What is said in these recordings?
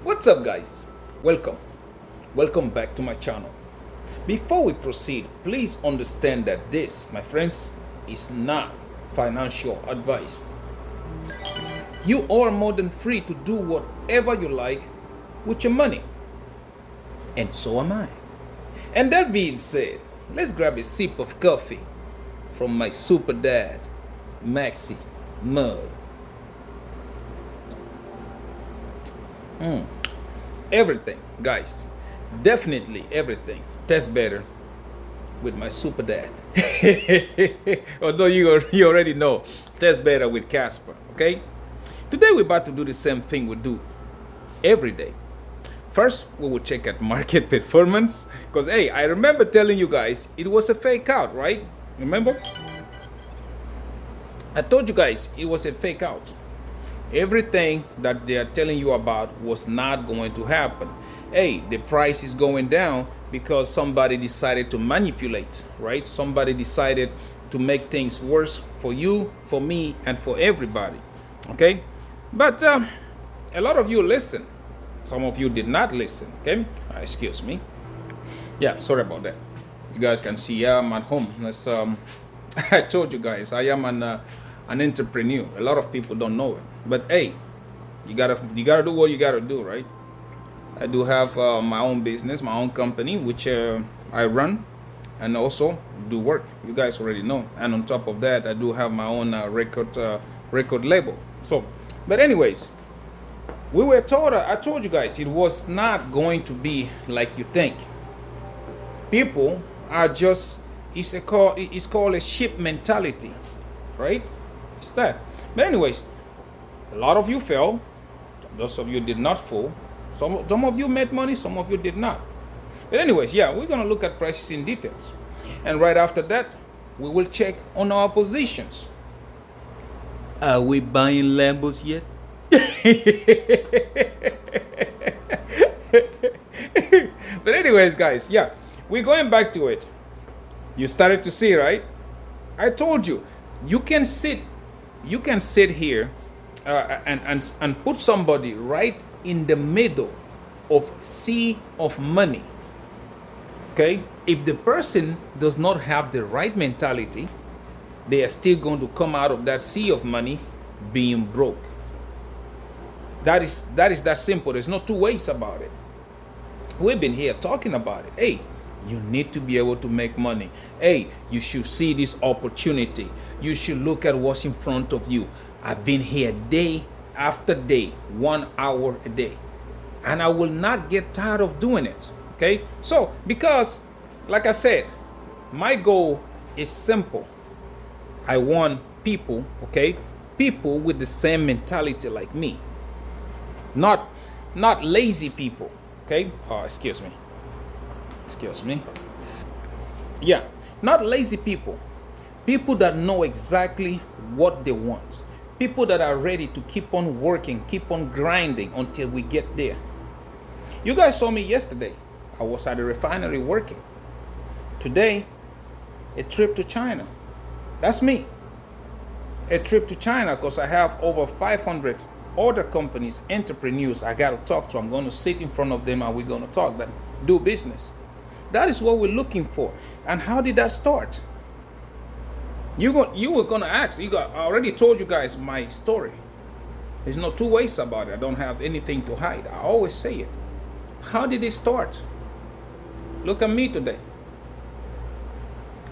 What's up, guys? Welcome back to my channel. Before we proceed, please understand that this, my friends, is not financial advice. You are more than free to do whatever you like with your money, and so am I. And that being said, let's grab a sip of coffee from my super dad, Maxi Mug. Everything, guys, definitely everything tastes better with my super dad. Although you already know, tastes better with Kaspa. Okay, today we're about to do the same thing we do every day. First, we will check at market performance, because hey, I remember telling you guys it was a fake out, right? Remember? I told you guys it was a fake out. Everything that they are telling you about was not going to happen. Hey, the price is going down because somebody decided to manipulate, right? Somebody decided to make things worse for you, for me, and for everybody. Okay? But a lot of you listen. Some of you did not listen. Okay? Excuse me. Yeah, sorry about that. You guys can see I'm at home. That's, I told you guys I am an entrepreneur. A lot of people don't know it, but hey, you gotta do what you gotta do, right? I do have my own business, my own company, which I run, and also do work. You guys already know. And on top of that, I do have my own record label. So, but anyways, I told you guys it was not going to be like you think. People are just it's called a sheep mentality, right? It's that. But anyways, a lot of you fell. Those of you did not fall. Some of you made money, some of you did not. But anyways, yeah, we're gonna look at prices in details. And right after that, we will check on our positions. Are we buying Lambos yet? But anyways, guys, yeah, we're going back to it. You started to see, right? I told you, you can sit here and put somebody right in the middle of sea of money. Okay, if the person does not have the right mentality, they are still going to come out of that sea of money being broke. That is that simple. There's no two ways about it. We've been here talking about it. Hey, you need to be able to make money. Hey, you should see this opportunity. You should look at what's in front of you. I've been here day after day, 1 hour a day, and I will not get tired of doing it. Okay, so because like I said, my goal is simple. I want people, okay, people with the same mentality like me, not lazy people. Okay, excuse me, yeah, not lazy people, people that know exactly what they want, people that are ready to keep on working, keep on grinding until we get there. You guys saw me yesterday. I was at a refinery working. Today, a trip to China. That's me. A trip to China because I have over 500 other companies, entrepreneurs I got to talk to. I'm going to sit in front of them and we're going to talk them, do business. That is what we're looking for. And how did that start? You were going to ask. I already told you guys my story. There's no two ways about it. I don't have anything to hide. I always say it. How did it start? Look at me today.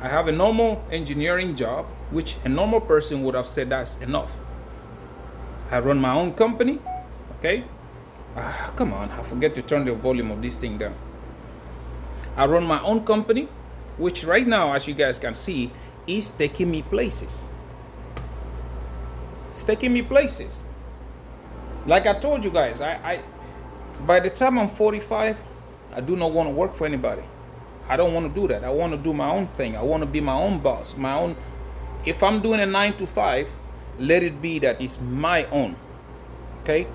I have a normal engineering job, which a normal person would have said that's enough. I run my own company, okay? Come on, I forget to turn the volume of this thing down. I run my own company, which right now, as you guys can see, is taking me places. It's taking me places. Like I told you guys, I by the time I'm 45, I do not want to work for anybody. I don't want to do that. I want to do my own thing. I want to be my own boss, my own. If I'm doing a 9 to 5, let it be that it's my own. Okay?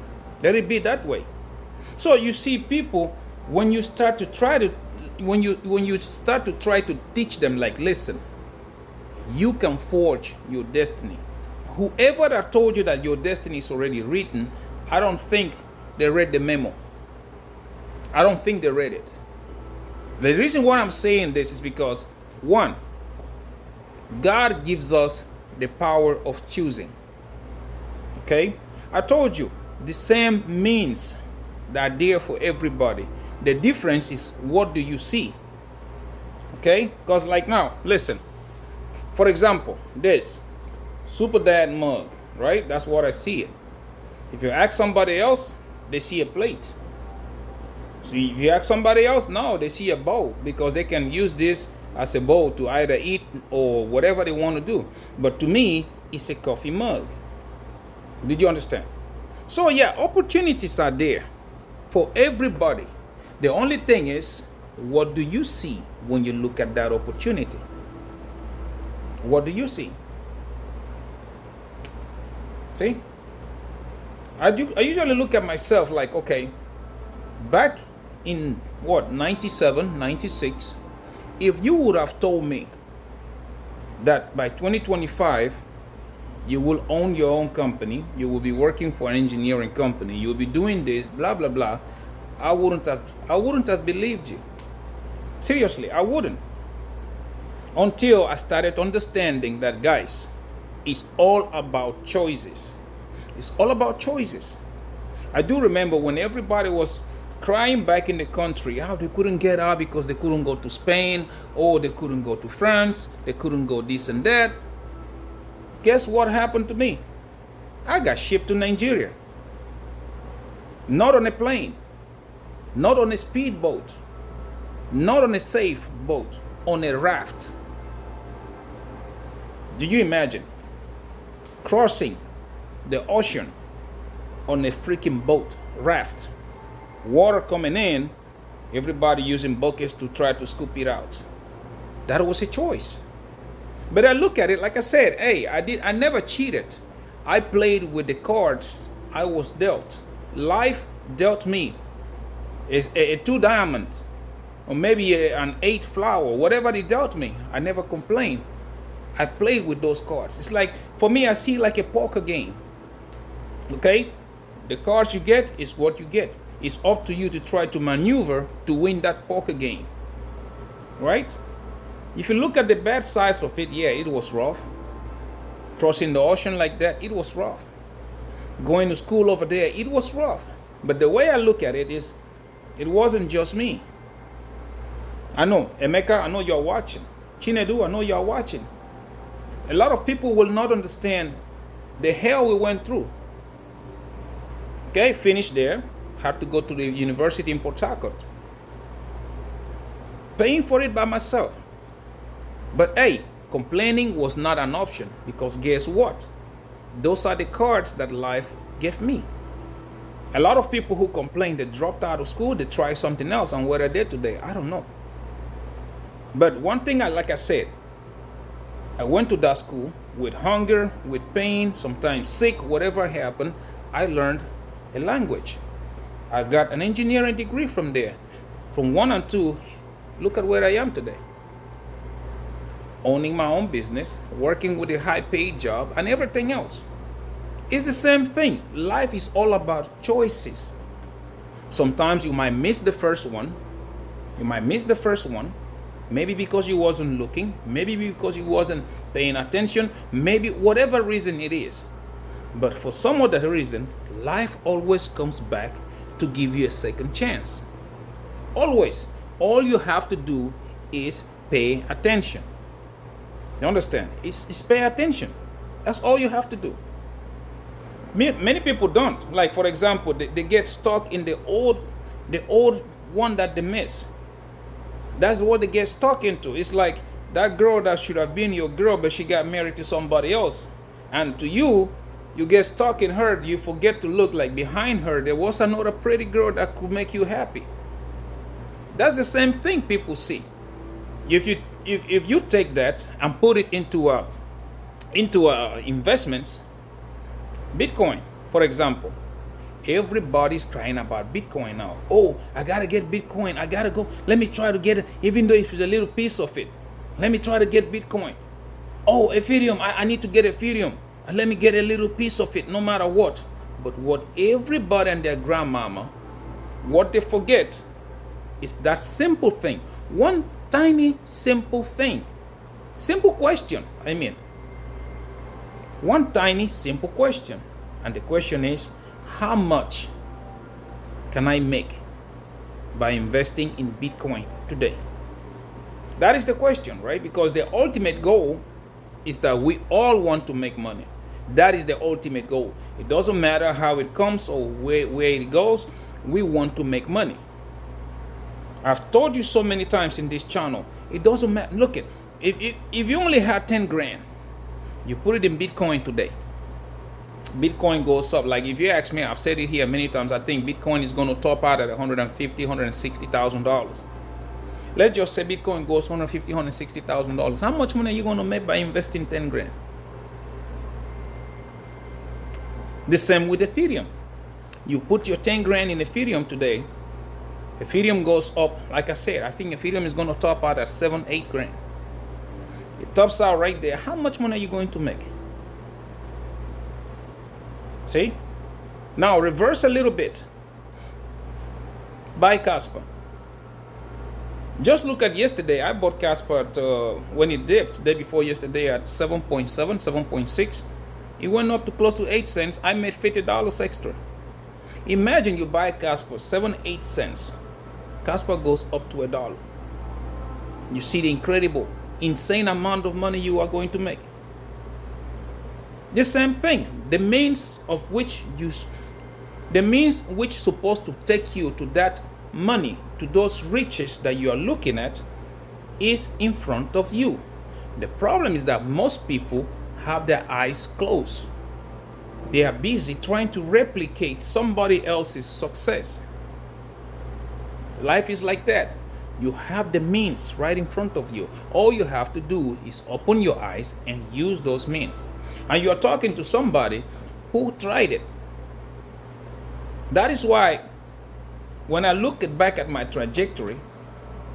Let it be that way. So you see people, when you start to try to teach them, like, listen, you can forge your destiny. Whoever that told you that your destiny is already written, I don't think they read the memo. I don't think they read it. The reason why I'm saying this is because, one, God gives us the power of choosing. Okay? I told you, the same means that are there for everybody. The difference is, what do you see? Okay? Because like now, listen. For example, this Super Dad mug, right? That's what I see it. If you ask somebody else, they see a plate. So if you ask somebody else, no, they see a bowl, because they can use this as a bowl to either eat or whatever they want to do. But to me, it's a coffee mug. Did you understand? So yeah, opportunities are there for everybody. The only thing is, what do you see when you look at that opportunity? What do you see? See? I usually look at myself like, okay, back in what, 97, 96, if you would have told me that by 2025, you will own your own company, you will be working for an engineering company, you will be doing this, blah, blah, blah, I wouldn't have believed you. Seriously, I wouldn't. Until I started understanding that, guys, it's all about choices. It's all about choices. I do remember when everybody was crying back in the country how they couldn't get out because they couldn't go to Spain, or they couldn't go to France, they couldn't go this and that. Guess what happened to me? I got shipped to Nigeria. Not on a plane, not on a speedboat, not on a safe boat, on a raft. Did you imagine crossing the ocean on a freaking boat, raft, water coming in, everybody using buckets to try to scoop it out? That was a choice. But I look at it, like I said, hey, I never cheated. I played with the cards I was dealt. Life dealt me a 2 diamonds, or maybe an 8 flower, whatever they dealt me. I never complained. I played with those cards. It's like, for me, I see like a poker game. Okay? The cards you get is what you get. It's up to you to try to maneuver to win that poker game. Right? If you look at the bad sides of it, yeah, it was rough. Crossing the ocean like that, it was rough. Going to school over there, it was rough. But the way I look at it is, it wasn't just me. I know, Emeka, I know you're watching. Chinedu, I know you're watching. A lot of people will not understand the hell we went through. Okay, finished there, had to go to the university in Port Harcourt. Paying for it by myself. But hey, complaining was not an option, because guess what? Those are the cards that life gave me. A lot of people who complain, they dropped out of school, they tried something else, and where are they today? I don't know. But one thing, like I said, I went to that school with hunger, with pain, sometimes sick, whatever happened. I learned a language. I got an engineering degree from there. From 1 and 2, look at where I am today. Owning my own business, working with a high-paid job, and everything else. It's the same thing. Life is all about choices. Sometimes you might miss the first one. Maybe because you wasn't looking, maybe because you wasn't paying attention, maybe whatever reason it is. But for some other reason, life always comes back to give you a second chance. Always. All you have to do is pay attention. You understand? It's pay attention. That's all you have to do. Many people don't. Like, for example, they get stuck in the old one that they miss. That's what they get stuck into. It's like that girl that should have been your girl, but she got married to somebody else. And to you, you get stuck in her. You forget to look like behind her, there was another pretty girl that could make you happy. That's the same thing people see. If you take that and put it into investments, Bitcoin, for example. Everybody's crying about Bitcoin now. Oh, I gotta get Bitcoin. I gotta go. Let me try to get it, even though it's a little piece of it. Let me try to get Bitcoin. Oh, Ethereum. I need to get Ethereum. And let me get a little piece of it, no matter what. But what everybody and their grandmama, what they forget is that simple thing. One tiny simple thing. Simple question, I mean. One tiny simple question. And the question is, how much can I make by investing in Bitcoin today? That is the question, right? Because the ultimate goal is that we all want to make money. That is the ultimate goal. It doesn't matter how it comes or where it goes. We want to make money. I've told you so many times in this channel, it doesn't matter. Look, if you only had 10 grand, you put it in Bitcoin today. Bitcoin goes up. Like if you ask me, I've said it here many times, I think Bitcoin is going to top out at $150,000, $160,000. Let's just say Bitcoin goes $150,000, $160,000. How much money are you going to make by investing 10 grand? The same with Ethereum. You put your 10 grand in Ethereum today, Ethereum goes up. Like I said, I think Ethereum is going to top out at 7, 8 grand. It tops out right there. How much money are you going to make? See? Now reverse a little bit. Buy Kaspa. Just look at yesterday. I bought Kaspa at, when it dipped, day before yesterday at 7.7, 7.6. It went up to close to 8 cents. I made $50 extra. Imagine you buy Kaspa 7, 8 cents. Kaspa goes up to $1. You see the incredible, insane amount of money you are going to make. The same thing. The means supposed to take you to that money, to those riches that you are looking at, is in front of you. The problem is that most people have their eyes closed. They are busy trying to replicate somebody else's success. Life is like that. You have the means right in front of you. All you have to do is open your eyes and use those means. And you are talking to somebody who tried it. That is why when I look back at my trajectory,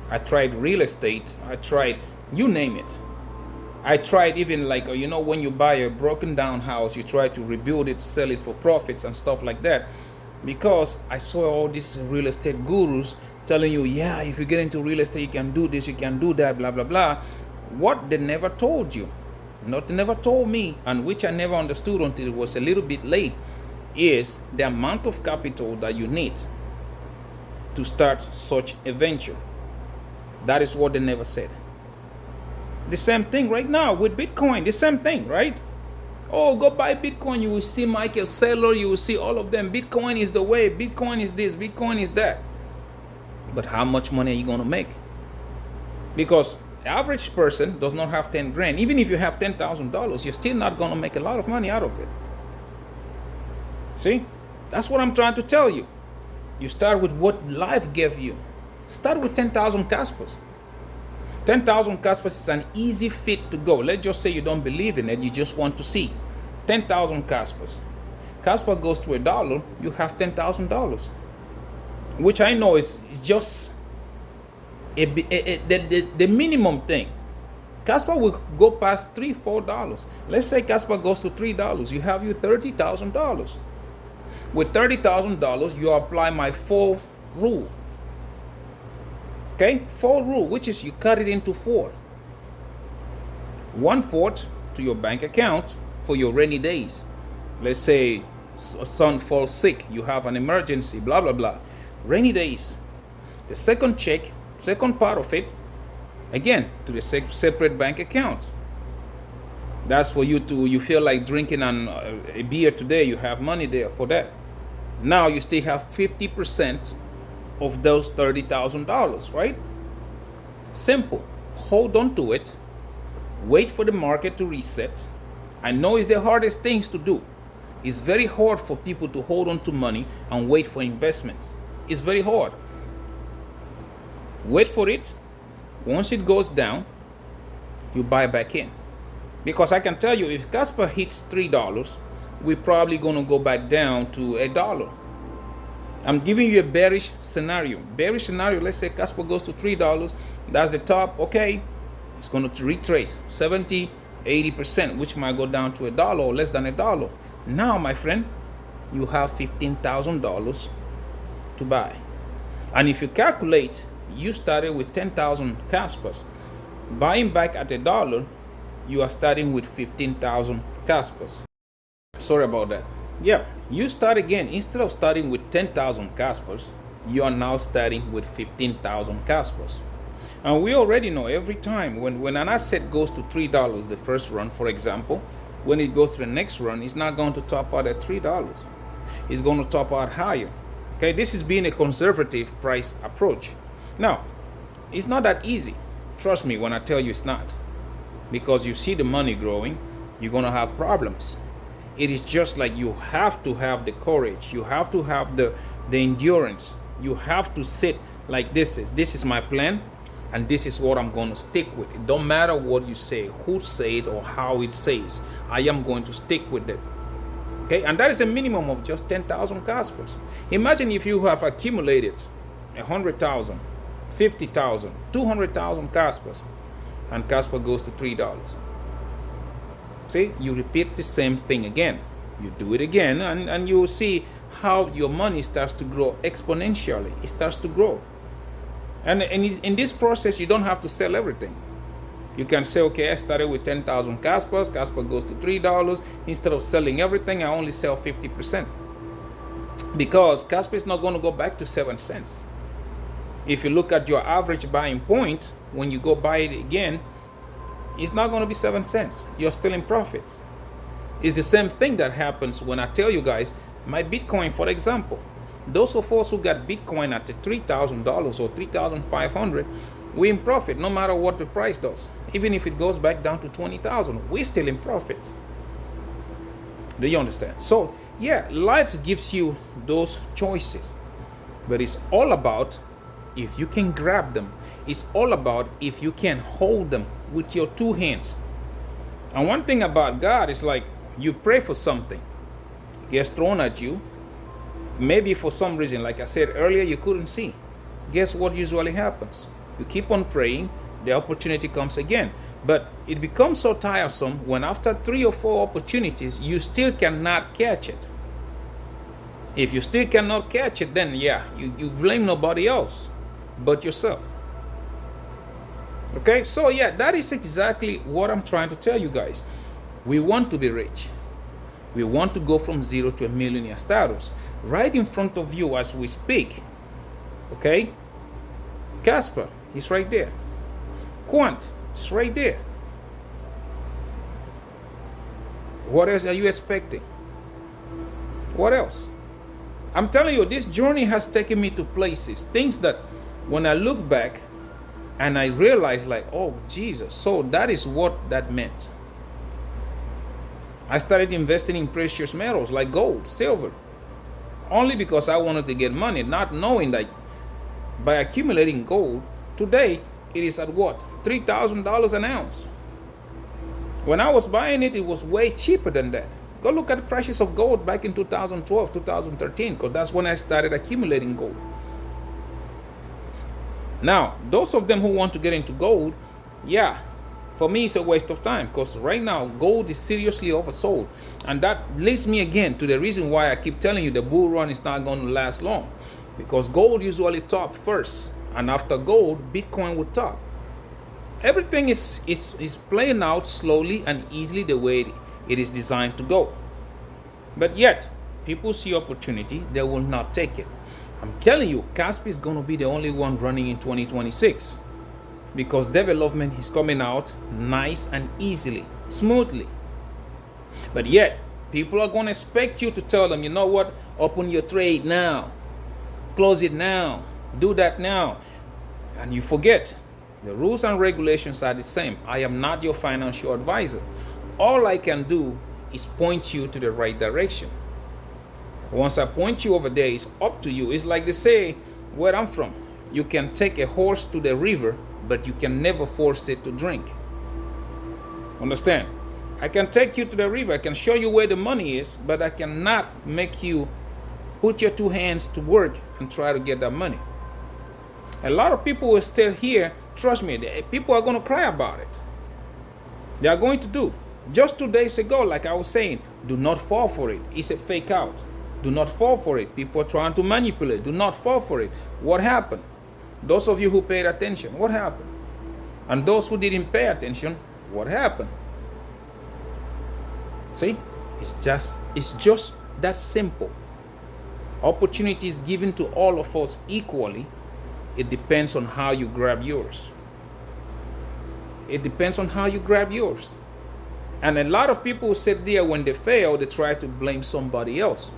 I tried real estate, I tried, you name it. I tried even like, when you buy a broken down house, you try to rebuild it, sell it for profits and stuff like that. Because I saw all these real estate gurus telling you, yeah, if you get into real estate, you can do this, you can do that, blah, blah, blah. What they never told you, they never told me, and which I never understood until it was a little bit late, is the amount of capital that you need to start such a venture. That is what they never said. The same thing right now with Bitcoin, the same thing, right? Oh, go buy Bitcoin. You will see Michael Saylor, you will see all of them. Bitcoin is the way, Bitcoin is this, Bitcoin is that. But how much money are you going to make? Because the average person does not have 10 grand. Even if you have $10,000, you're still not going to make a lot of money out of it. See? That's what I'm trying to tell you. You start with what life gave you. Start with 10,000 Kaspas. 10,000 Kaspas is an easy fit to go. Let's just say you don't believe in it, you just want to see. 10,000 Kaspas. Kaspa goes to $1, you have $10,000. Which I know is just the minimum thing. Kaspa will go past $3, $4. Let's say Kaspa goes to $3, you have your $30,000. With $30,000, you apply my 4 rule. Okay, 4 rule, which is you cut it into 4. 1/4 to your bank account for your rainy days. Let's say a son falls sick, you have an emergency, blah, blah, blah. Rainy days. The second check, second part of it, again, to the separate bank account. That's for you feel like drinking a beer today, you have money there for that. Now you still have 50% of those $30,000, right? Simple. Hold on to it. Wait for the market to reset. I know it's the hardest things to do. It's very hard for people to hold on to money and wait for investments. It's very hard. Wait for it. Once it goes down, you buy back in. Because I can tell you, if Kaspa hits $3, we're probably going to go back down to $1. I'm giving you a bearish scenario. Bearish scenario, let's say Kaspa goes to $3. That's the top. Okay, it's going to retrace 70, 80%, which might go down to $1 or less than $1. Now, my friend, you have $15,000 to buy. And if you calculate, you started with 10,000 Kaspas. Buying back at $1, you are starting with 15,000 Kaspas. Sorry about that. Yeah, you start again. Instead of starting with 10,000 Kaspas, you are now starting with 15,000 Kaspas. And we already know every time when an asset goes to $3 the first run, for example, when it goes to the next run, it's not going to top out at $3. It's going to top out higher. Okay, this is being a conservative price approach. Now, it's not that easy. Trust me when I tell you it's not. Because you see the money growing, you're going to have problems. It is just like you have to have the courage. You have to have the endurance. You have to sit like this is my plan, and this is what I'm going to stick with. It don't matter what you say, who say it, or how it says. I am going to stick with it. Okay, and that is a minimum of just 10,000 Kaspas. Imagine if you have accumulated 100,000, 50,000, 200,000 Kaspas, and Kaspa goes to $3. See, you repeat the same thing again. You do it again, and you will see how your money starts to grow exponentially. It starts to grow. And in this process, you don't have to sell everything. You can say, okay, I started with 10,000 Kaspas. Kaspa goes to $3. Instead of selling everything, I only sell 50%. Because Kaspa is not going to go back to 7 cents. If you look at your average buying point, when you go buy it again, it's not going to be 7 cents. You're still in profits. It's the same thing that happens when I tell you guys, my Bitcoin, for example. Those of us who got Bitcoin at $3,000 or $3,500, we're in profit no matter what the price does. Even if it goes back down to 20,000, we're still in profits. Do you understand? So yeah, life gives you those choices, but it's all about if you can grab them. It's all about if you can hold them with your two hands. And one thing about God is like you pray for something, it gets thrown at you. Maybe for some reason, like I said earlier, you couldn't see. Guess what usually happens? You keep on praying, the opportunity comes again. But it becomes so tiresome when after 3 or 4 opportunities, you still cannot catch it. If you still cannot catch it, then yeah, you blame nobody else but yourself. Okay, so yeah, that is exactly what I'm trying to tell you guys. We want to be rich. We want to go from zero to a millionaire status. Right in front of you as we speak. Okay? Kaspa, he's right there. Quant, it's right there. What else are you expecting? What else? I'm telling you, this journey has taken me to places, things that when I look back and I realize like, oh Jesus, so that is what that meant. I started investing in precious metals like gold, silver, only because I wanted to get money, not knowing that by accumulating gold, today it is at what? $3,000 an ounce. When I was buying it, it was way cheaper than that. Go look at the prices of gold back in 2012, 2013, because that's when I started accumulating gold. Now, those of them who want to get into gold, yeah, for me it's a waste of time, because right now gold is seriously oversold. And that leads me again to the reason why I keep telling you the bull run is not going to last long. Because gold usually top first, and after gold, Bitcoin would top. Everything is playing out slowly and easily the way it is designed to go. But yet, people see opportunity, they will not take it. I'm telling you, Kaspa is going to be the only one running in 2026. Because development is coming out nice and easily, smoothly. But yet, people are going to expect you to tell them, you know what, open your trade now. Close it now. Do that now. And you forget, the rules and regulations are the same. I am not your financial advisor. All I can do is point you to the right direction. Once I point you over there, it's up to you. It's like they say where I'm from. You can take a horse to the river, but you can never force it to drink. Understand? I can take you to the river. I can show you where the money is, but I cannot make you put your two hands to work and try to get that money. A lot of people will still here. Trust me, people are going to cry about it. They are going to do. Just 2 days ago, like I was saying, do not fall for it. It's a fake out. Do not fall for it. People are trying to manipulate. Do not fall for it. What happened? Those of you who paid attention, what happened? And those who didn't pay attention, what happened? See, it's just that simple. Opportunity is given to all of us equally. It depends on how you grab yours. It depends on how you grab yours. And a lot of people sit there when they fail, they try to blame somebody else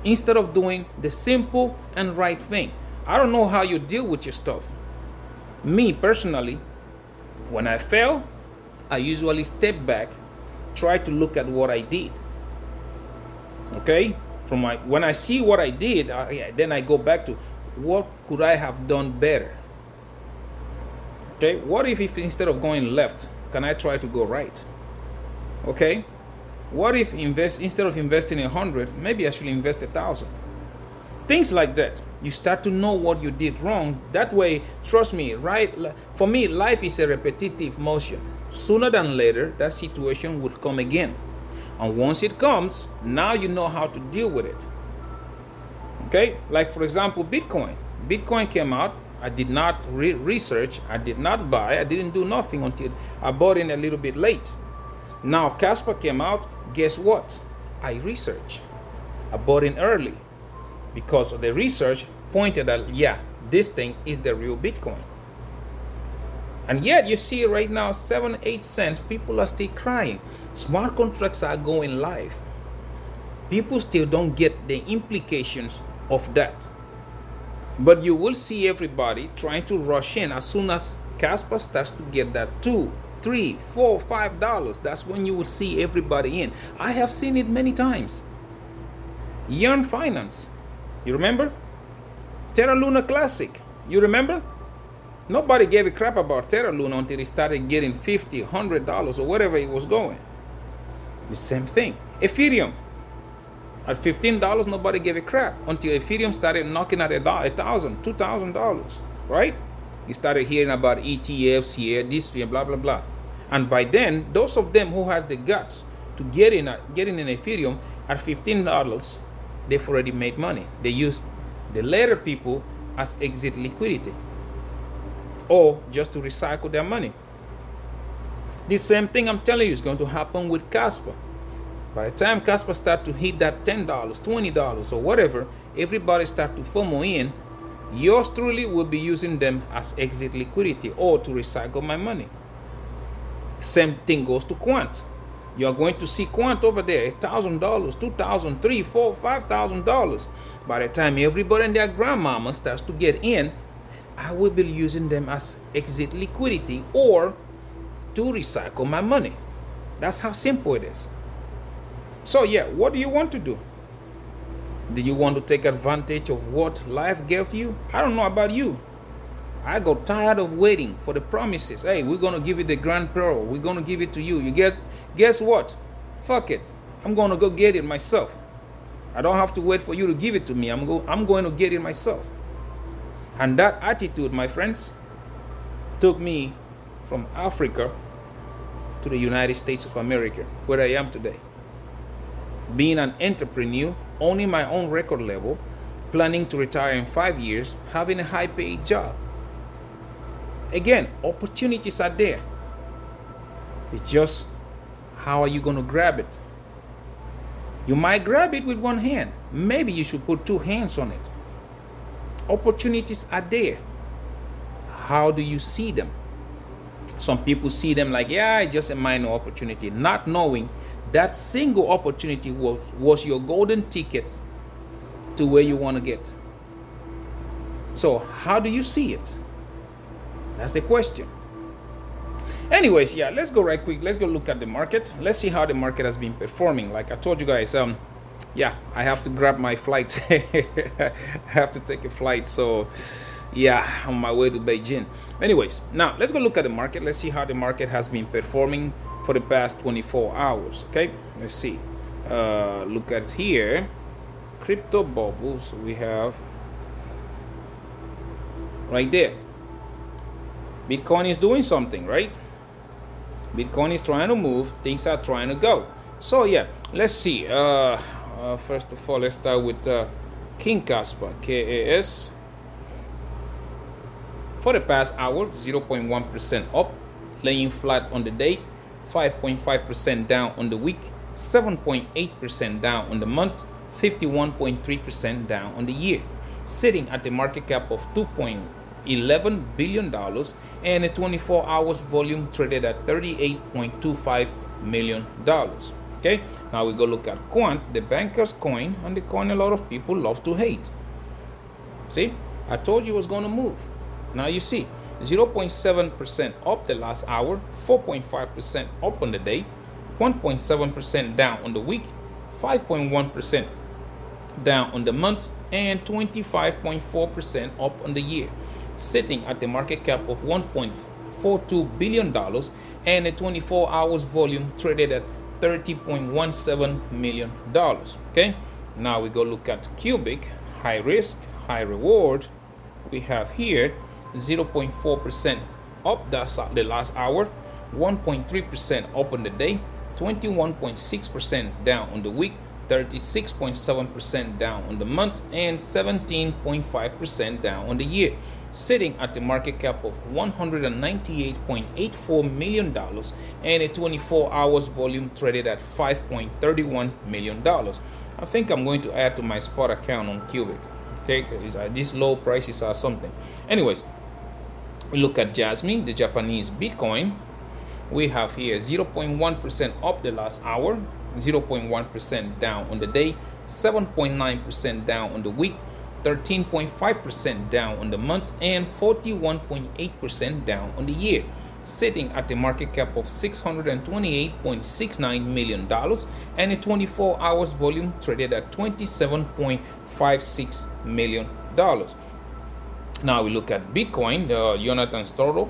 instead of doing the simple and right thing. I don't know how you deal with your stuff. Me personally, when I fail, I usually step back, try to look at what I did. Okay? When I see what I did, then I go back to what could I have done better? Okay? What if instead of going left, can I try to go right? Okay? What if instead of investing 100, maybe I should invest 1,000? Things like that. You start to know what you did wrong. That way, trust me, right? For me, life is a repetitive motion. Sooner than later, that situation would come again. And once it comes, now you know how to deal with it. Okay? Like, for example, Bitcoin. Bitcoin came out. I did not research. I did not buy. I didn't do nothing until I bought in a little bit late. Now, Kaspa came out. Guess what? I researched. I bought in early because the research pointed that, yeah, this thing is the real Bitcoin. And yet you see right now, 7, 8 cents, people are still crying. Smart contracts are going live. People still don't get the implications of that. But you will see everybody trying to rush in as soon as Kaspa starts to get that $2, $3, $4, $5. That's when you will see everybody in. I have seen it many times. Yearn Finance, you remember? Terra Luna Classic, you remember? Nobody gave a crap about Terra Luna until it started getting $50, $100 or whatever it was going. The same thing. Ethereum. At $15, nobody gave a crap until Ethereum started knocking at $1,000, $2,000, right? You started hearing about ETFs here, this, blah, blah, blah. And by then, those of them who had the guts to get in Ethereum at $15, they've already made money. They used the later people as exit liquidity or just to recycle their money. The same thing I'm telling you is going to happen with Kaspa. By the time Kaspa start to hit that $10, $20 or whatever, everybody start to FOMO in. Yours truly will be using them as exit liquidity or to recycle my money. Same thing goes to Quant. You are going to see Quant over there, $1,000, $2,000, $3,000, $4,000, $5,000. By the time everybody and their grandmama starts to get in, I will be using them as exit liquidity or to recycle my money. That's how simple it is. So yeah, what do you want to do? Do you want to take advantage of what life gave you? I don't know about you. I got tired of waiting for the promises. Hey, we're going to give you the grand pearl. We're going to give it to you. Guess what? Fuck it. I'm going to go get it myself. I don't have to wait for you to give it to me. I'm going to get it myself. And that attitude, my friends, took me from Africa to the United States of America, where I am today. Being an entrepreneur, owning my own record label, planning to retire in 5 years, having a high-paid job. Again, opportunities are there. It's just, how are you going to grab it? You might grab it with one hand. Maybe you should put 2 hands on it. Opportunities are there. How do you see them? Some people see them like, yeah, it's just a minor opportunity, not knowing that single opportunity was your golden ticket to where you want to get. So how do you see it? That's the question. Anyways, yeah, let's go right quick. Let's go look at the market. Let's see how the market has been performing. Like I told you guys, yeah, I have to grab my flight. I have to take a flight. So yeah, on my way to Beijing. Anyways, now let's go look at the market. Let's see how the market has been performing for the past 24 hours. Okay, let's see. Look at here. Crypto bubbles we have right there. Bitcoin is doing something, right? Bitcoin is trying to move. Things are trying to go. So yeah, let's see. First of all, let's start with King Kaspa, KAS. For the past hour, 0.1% up, laying flat on the day, 5.5% down on the week, 7.8% down on the month, 51.3% down on the year, sitting at the market cap of $2.11 billion and a 24 hours volume traded at $38.25 million. Okay, now we go look at Quant, the banker's coin, and the coin a lot of people love to hate. See, I told you it was going to move. Now you see, 0.7% up the last hour, 4.5% up on the day, 1.7% down on the week, 5.1% down on the month, and 25.4% up on the year, sitting at the market cap of $1.42 billion and a 24 hours volume traded at $30.17 million. Okay, now we go look at Cubic, high risk, high reward. We have here 0.4% up the last hour, 1.3% up on the day, 21.6% down on the week, 36.7% down on the month, and 17.5% down on the year, sitting at the market cap of $198.84 million and a 24 hours volume traded at $5.31 million. I think I'm going to add to my spot account on Cubic. Okay, because these low prices are something. Anyways, we look at Jasmine, the Japanese Bitcoin. We have here 0.1% up the last hour, 0.1% down on the day, 7.9% down on the week, 13.5% down on the month, and 41.8% down on the year, sitting at the market cap of $628.69 million and a 24 hours volume traded at $27.56 million. Now we look at Bitcoin, Jonathan's Toro.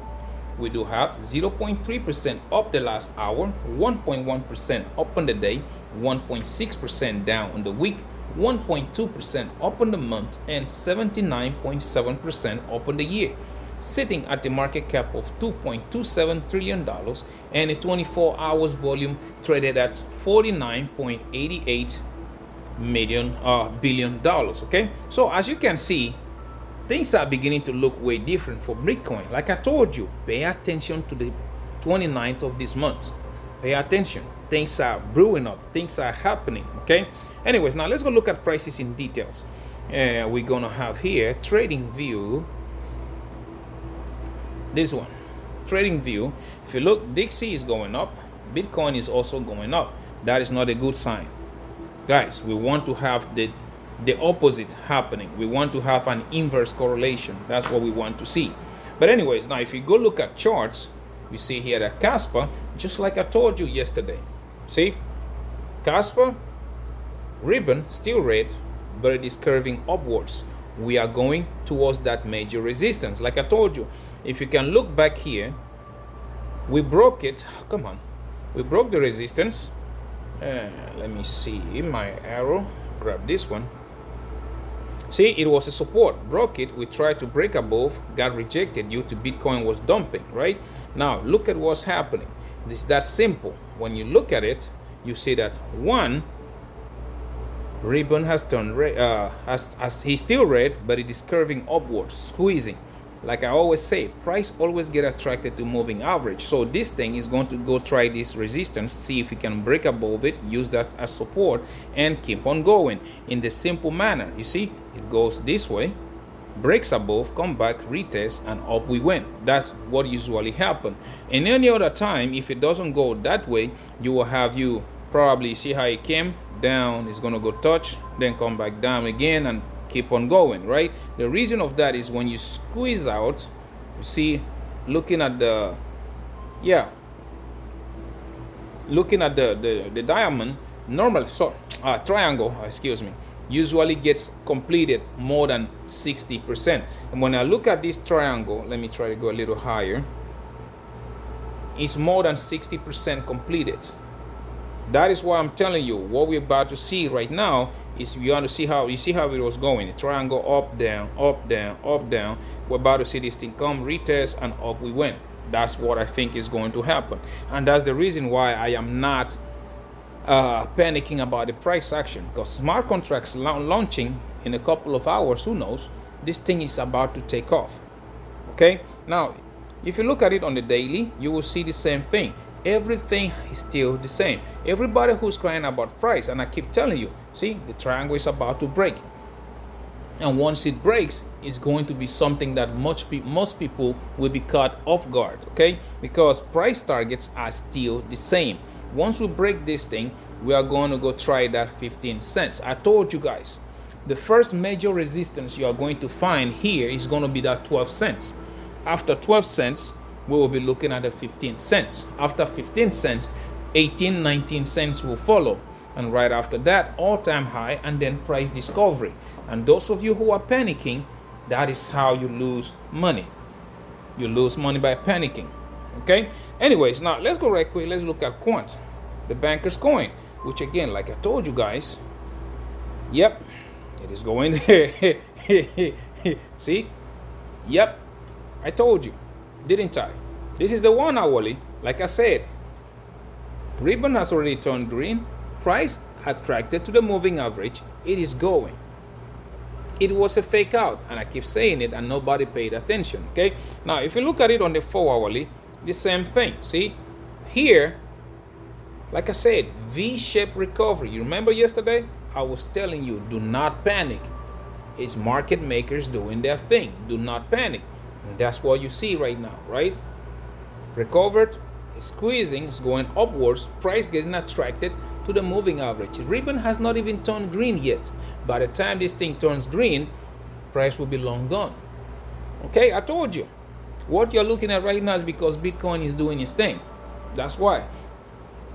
We do have 0.3% up the last hour, 1.1% up on the day, 1.6% down on the week, 1.2% up on the month, and 79.7% up on the year, sitting at the market cap of $2.27 trillion and a 24 hours volume traded at $49.88 billion. Okay, so as you can see, things are beginning to look way different for Bitcoin. Like I told you, pay attention to the 29th of this month. Pay attention. Things are brewing up. Things are happening. Okay. Anyways, now let's go look at prices in details. We're gonna have here Trading View. This one, Trading View. If you look, Dixie is going up. Bitcoin is also going up. That is not a good sign, guys. We want to have the opposite happening. We want to have an inverse correlation. That's what we want to see. But anyways, now if you go look at charts, you see here that Kaspa, just like I told you yesterday. See, Kaspa ribbon still red, but it is curving upwards. We are going towards that major resistance. Like I told you, if you can look back here, we broke it. Come on, we broke the resistance. Let me see my arrow. Grab this one. See, it was a support, broke it. We tried to break above, got rejected due to Bitcoin was dumping, right? Now look at what's happening. It's that simple. When you look at it, you see that one ribbon has turned red, as he's still red, but it is curving upwards, squeezing. Like I always say, price always get attracted to moving average. So this thing is going to go try this resistance, see if it can break above it, use that as support, and keep on going in the simple manner. You see, it goes this way, breaks above, come back, retest, and up we went. That's what usually happen. And any other time, if it doesn't go that way, you will have you probably see how it came down. It's gonna go touch, then come back down again, and keep on going, right? The reason of that is when you squeeze out, you see, looking at the diamond, normal, so triangle, excuse me, usually gets completed more than 60%. And when I look at this triangle, let me try to go a little higher, it's more than 60% completed. That is why I'm telling you, what we're about to see right now is you want to see how, you see how it was going, a triangle, up, down, up, down, up, down. We're about to see this thing come, retest, and up we went. That's what I think is going to happen. And that's the reason why I am not panicking about the price action, because smart contracts launching in a couple of hours, who knows, this thing is about to take off. Okay, now if you look at it on the daily, you will see the same thing. Everything is still the same. Everybody who's crying about price, and I keep telling you, see, the triangle is about to break. And once it breaks, it's going to be something that most people will be caught off guard, okay? Because price targets are still the same. Once we break this thing, we are going to go try that 15 cents. I told you guys, the first major resistance you are going to find here is going to be that 12 cents. After 12 cents, we will be looking at the 15 cents. After 15 cents, 18, 19 cents will follow. And right after that, all-time high, and then price discovery. And those of you who are panicking, that is how you lose money. You lose money by panicking. Okay? Anyways, now let's go right quick. Let's look at Quant, the banker's coin, which again, like I told you guys, yep, it is going there. See? Yep, I told you, didn't I? This is the 1 hourly. Like I said, ribbon has already turned green. Price attracted to the moving average. It is going. It was a fake out, and I keep saying it, and nobody paid attention. Okay, now if you look at it on the 4 hourly, the same thing. See here, like I said, V-shaped recovery. You remember yesterday I was telling you, do not panic. It's market makers doing their thing. Do not panic. And that's what you see right now, right? Recovered, it's squeezing, it's going upwards, price getting attracted to the moving average. Ribbon has not even turned green yet. By the time this thing turns green, price will be long gone. Okay, I told you. What you're looking at right now is because Bitcoin is doing its thing. That's why.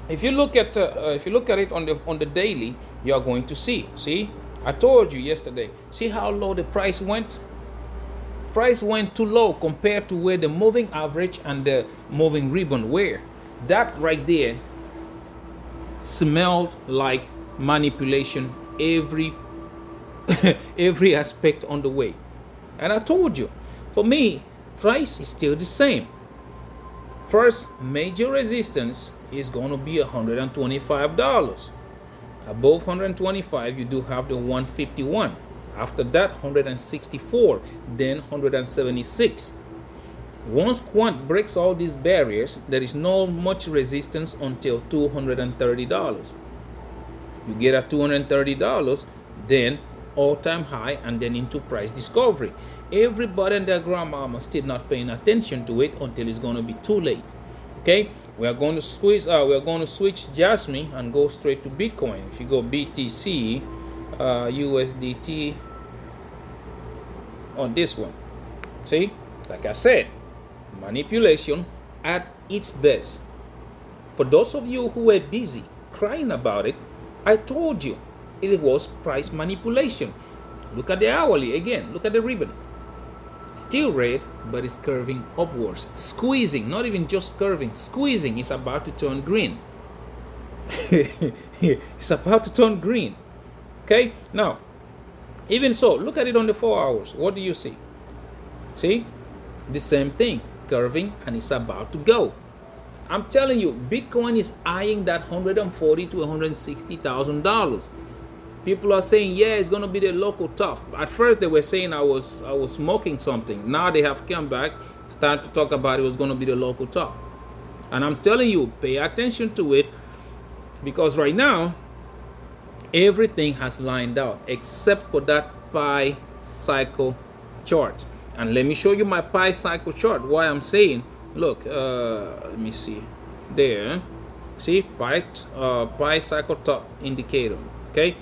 If you look at it on the daily, you are going to see. See, I told you yesterday. See how low the price went. Price went too low compared to where the moving average and the moving ribbon were. That right there smelled like manipulation every every aspect on the way. And I told you, for me, price is still the same. First major resistance is going to be $125. Above 125, you do have the 151. After that, 164, then 176. Once Quant breaks all these barriers, there is no much resistance until $230. You get at $230, then all-time high, and then into price discovery. Everybody and their grandmama still not paying attention to it until it's going to be too late. Okay, we are going to switch Jasmine and go straight to Bitcoin. If you go BTC, USDT on this one, see, like I said, manipulation at its best. For those of you who were busy crying about it, I told you it was price manipulation. Look at the hourly again. Look at the ribbon. Still red, but it's curving upwards, squeezing, not even just curving, squeezing. It's about to turn green. It's about to turn green. Okay, now even so, look at it on the 4 hours. What do you see? See, the same thing, curving, and it's about to go. I'm telling you, Bitcoin is eyeing that $140,000 to $160,000. People are saying, yeah, it's going to be the local top. At first, they were saying I was smoking something. Now they have come back, start to talk about it was going to be the local top. And I'm telling you, pay attention to it, because right now, everything has lined out except for that pi cycle chart. And let me show you my pi cycle chart. Why I'm saying, look, let me see there. See, pi cycle top indicator. Okay.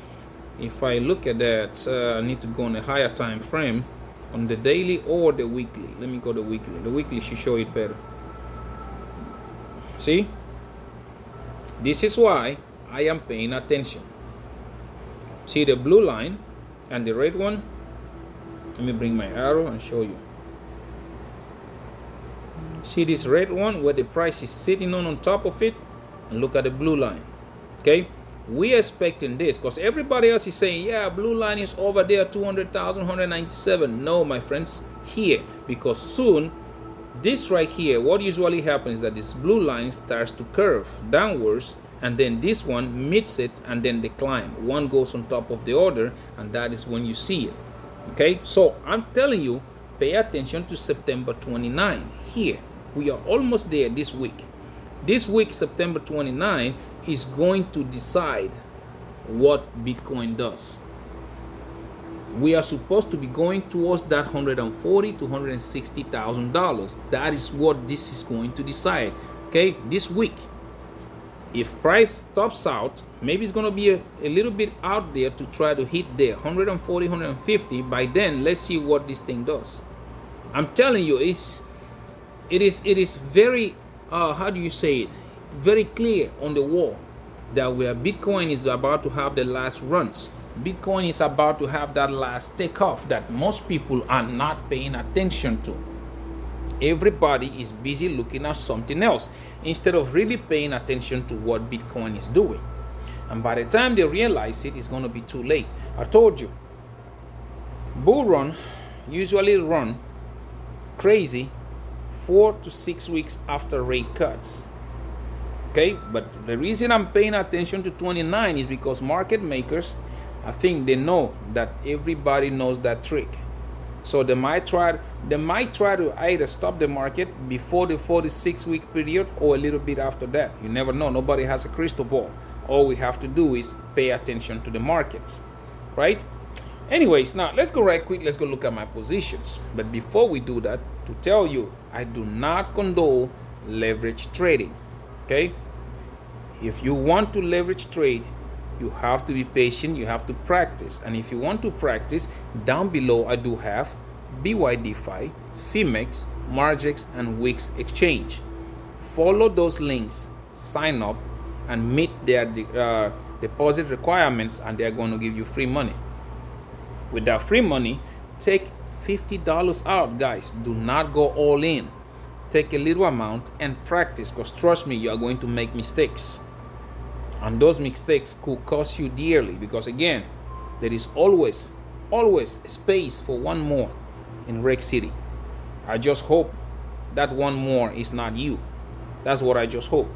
If I look at that, I need to go on a higher time frame on the daily or the weekly. Let me go to the weekly. The weekly should show it better. See, this is why I am paying attention. See the blue line and the red one? Let me bring my arrow and show you. See this red one where the price is sitting on top of it? And look at the blue line. Okay? We're expecting this because everybody else is saying, yeah, blue line is over there, 200,000, 197. No, my friends, here. Because soon, this right here, what usually happens is that this blue line starts to curve downwards and then this one meets it and then decline. One goes on top of the other, and that is when you see it. Okay, so I'm telling you, pay attention to September 29 here. We are almost there this week. This week, September 29, is going to decide what Bitcoin does. We are supposed to be going towards that $140,000 to $160,000. That is what this is going to decide. Okay, this week, if price tops out, maybe it's going to be a little bit out there to try to hit there 140, 150. By then, let's see what this thing does. I'm telling you, it is very how do you say it, very clear on the wall that where Bitcoin is about to have the last runs. Bitcoin is about to have that last takeoff that most people are not paying attention to. Everybody is busy looking at something else instead of really paying attention to what Bitcoin is doing. And by the time they realize it, it's going to be too late. I told you, bull run usually run crazy 4 to 6 weeks after rate cuts. Okay, but the reason I'm paying attention to 29 is because market makers, I think they know that everybody knows that trick. So they might try to either stop the market before the 46-week period or a little bit after that. You never know. Nobody has a crystal ball. All we have to do is pay attention to the markets, right? Anyways, now let's go right quick. Let's go look at my positions. But before we do that, to tell you, I do not condone leverage trading. Okay? If you want to leverage trade, you have to be patient, you have to practice. And if you want to practice, down below I do have Bydfi, Phemex, Margex, and Wix exchange. Follow those links, sign up, and meet their deposit requirements, and they're going to give you free money. With that free money, take $50 out, guys. Do not go all in. Take a little amount and practice, because trust me, you are going to make mistakes. And those mistakes could cost you dearly, because again, there is always space for one more in Rec City. I just hope that one more is not you. That's what I just hope.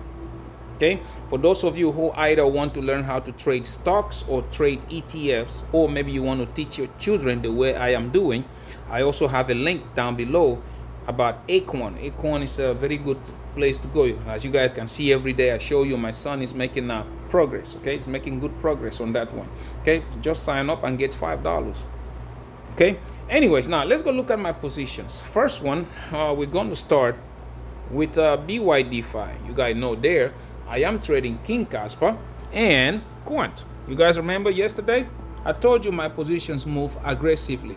Okay, for those of you who either want to learn how to trade stocks or trade ETFs, or maybe you want to teach your children the way I am doing, I also have a link down below about Acorns. Acorns is a very good place to go. As you guys can see, every day I show you my son is making progress. Okay, he's making good progress on that one. Okay, just sign up and get $5. Okay, anyways, now let's go look at my positions. First one, we're going to start with Bydfi. You guys know there I am trading King Kaspa and Quant. You guys remember yesterday? I told you my positions move aggressively.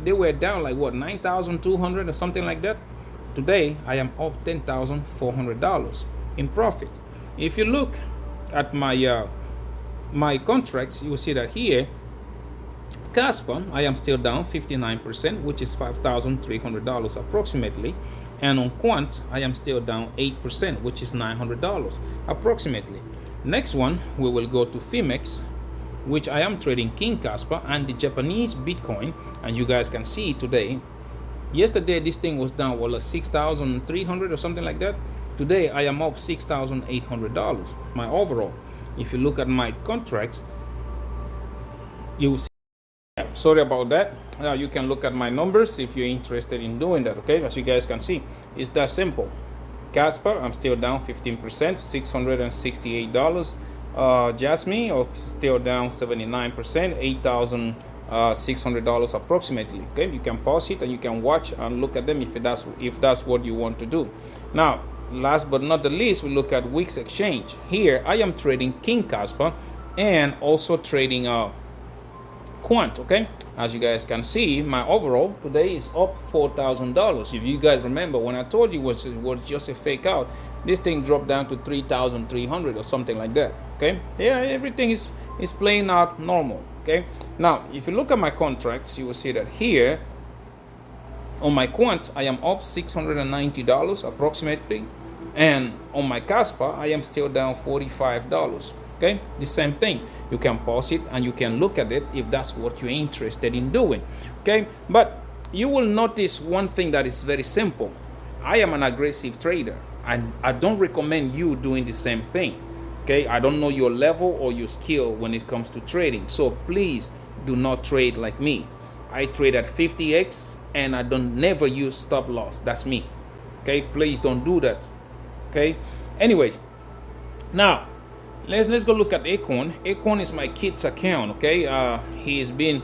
They were down like what, 9,200 or something like that. Today I am up $10,400 in profit. If you look at my my contracts, you will see that here Kaspa I am still down 59%, which is $5,300 approximately. And on Quant, I am still down 8%, which is $900 approximately. Next one, we will go to Phemex, which I am trading King Kaspa and the Japanese Bitcoin. And you guys can see today, yesterday this thing was down, well, 6,300 or something like that. Today, I am up $6,800, my overall. If you look at my contracts, you will see. Sorry about that. Now you can look at my numbers if you're interested in doing that. Okay, as you guys can see, it's that simple. Kaspa, I'm still down 15%, $668. Jasmine, still down 79%, $8,600 approximately. Okay, you can pause it and you can watch and look at them if that's what you want to do. Now, last but not the least, we look at Wix exchange. Here, I am trading King Kaspa and also trading Quant. Okay, as you guys can see, my overall today is up $4,000. If you guys remember when I told you it was just a fake out, this thing dropped down to 3,300 or something like that. Okay, yeah, everything is playing out normal. Okay, now if you look at my contracts, you will see that here on my Quant I am up $690 approximately, and on my Kaspa I am still down $45. Okay, the same thing. You can pause it and you can look at it if that's what you're interested in doing. Okay, but you will notice one thing that is very simple. I am an aggressive trader, and I don't recommend you doing the same thing. Okay, I don't know your level or your skill when it comes to trading. So please do not trade like me. I trade at 50x and I don't never use stop loss. That's me. Okay, please don't do that. Okay. Anyways, now let's go look at Acorn. Acorn is my kid's account. Okay, he's been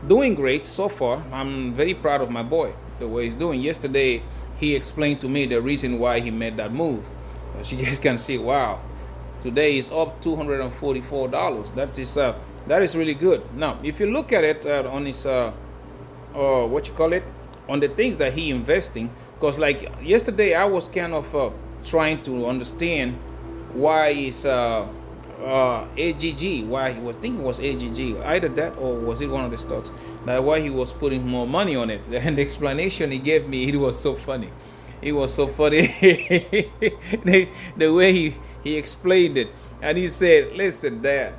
doing great so far. I'm very proud of my boy, the way he's doing. Yesterday, he explained to me the reason why he made that move. As you guys can see, wow, today is up $244. That is really good. Now, if you look at it on his what you call it, on the things that he investing, because like yesterday I was kind of trying to understand why is AGG, why he was thinking it was AGG, either that or was it one of the stocks, that why he was putting more money on it. And the explanation he gave me, it was so funny. It was so funny. the way he explained it. And he said, listen, Dad,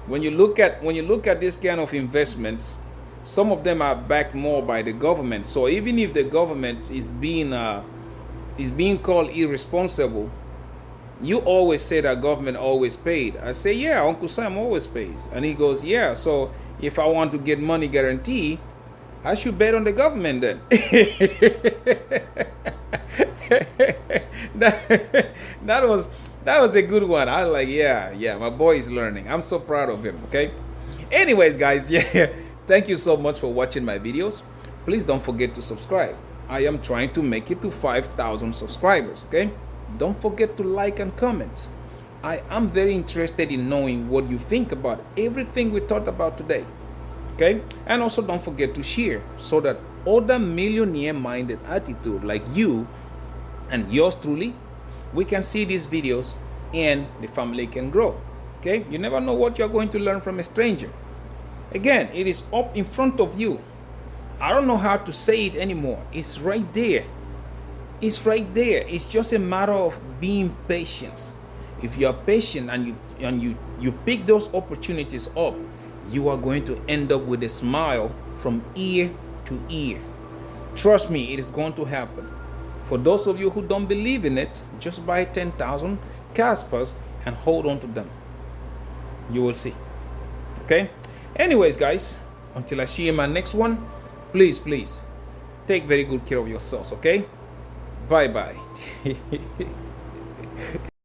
when you look at this kind of investments, some of them are backed more by the government. So even if the government is being called irresponsible, you always say that government always paid. I say, yeah, Uncle Sam always pays. And he goes, yeah, so if I want to get money guarantee, I should bet on the government then. that was a good one. I was like, yeah, my boy is learning. I'm so proud of him, okay? Anyways, guys, yeah, thank you so much for watching my videos. Please don't forget to subscribe. I am trying to make it to 5,000 subscribers, okay? Don't forget to like and comment. I am very interested in knowing what you think about everything we talked about today, okay? And also don't forget to share so that other millionaire-minded attitude like you and yours truly, we can see these videos and the family can grow, okay? You never know what you're going to learn from a stranger. Again, it is up in front of you. I don't know how to say it anymore. It's right there. It's right there. It's just a matter of being patient. If you are patient and you pick those opportunities up, you are going to end up with a smile from ear to ear. Trust me, it is going to happen. For those of you who don't believe in it, just buy 10,000 Kaspas and hold on to them. You will see. Okay? Anyways, guys, until I see you in my next one, please take very good care of yourselves, okay? Bye-bye.